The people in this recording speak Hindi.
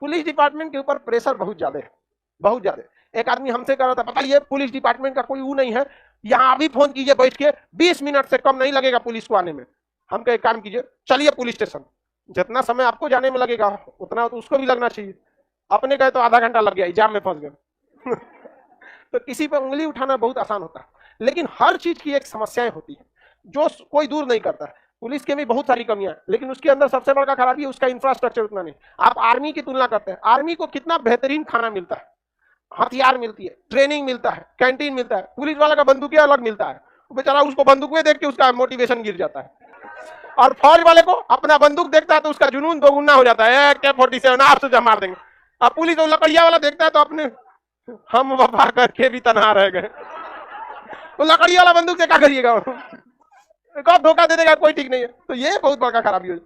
पुलिस डिपार्टमेंट के ऊपर प्रेशर बहुत ज्यादा है, बहुत ज्यादा। एक आदमी हमसे कह रहा था, बताइए पुलिस डिपार्टमेंट का कोई वो नहीं है, यहाँ अभी फोन कीजिए बैठ के, 20 मिनट से कम नहीं लगेगा पुलिस को आने में। हम कहे काम कीजिए, चलिए पुलिस स्टेशन, जितना समय आपको जाने में लगेगा उतना तो उसको भी लगना चाहिए। अपने गए तो आधा घंटा लग गया, एग्जाम में फंस गए। तो किसी पर उंगली उठाना बहुत आसान होता है, लेकिन हर चीज की एक समस्याएं होती है जो कोई दूर नहीं करता है। पुलिस के भी बहुत सारी कमियां हैं, लेकिन उसके अंदर सबसे बड़ा खराबी है उसका इंफ्रास्ट्रक्चर उतना नहीं। आप आर्मी की तुलना करते हैं, आर्मी को कितना बेहतरीन खाना मिलता है, हथियार मिलती है, ट्रेनिंग मिलता है, कैंटीन मिलता है। पुलिस वाला का बंदूकिया अलग मिलता है, बेचारा उसको बंदूक में देख के उसका मोटिवेशन गिर जाता है। और फौज वाले को अपना बंदूक देखता है तो उसका जुनून दोगुना हो जाता है, AK-47 आपसे जब मार देंगे। अब पुलिस और लकड़िया वाला देखता है तो अपने हम वफा करके भी तनहा रह गए। तो लकड़िया वाला बंदूक से क्या करिएगा, कब धोखा दे देगा कोई ठीक नहीं है। तो ये बहुत बड़ा खराबी है।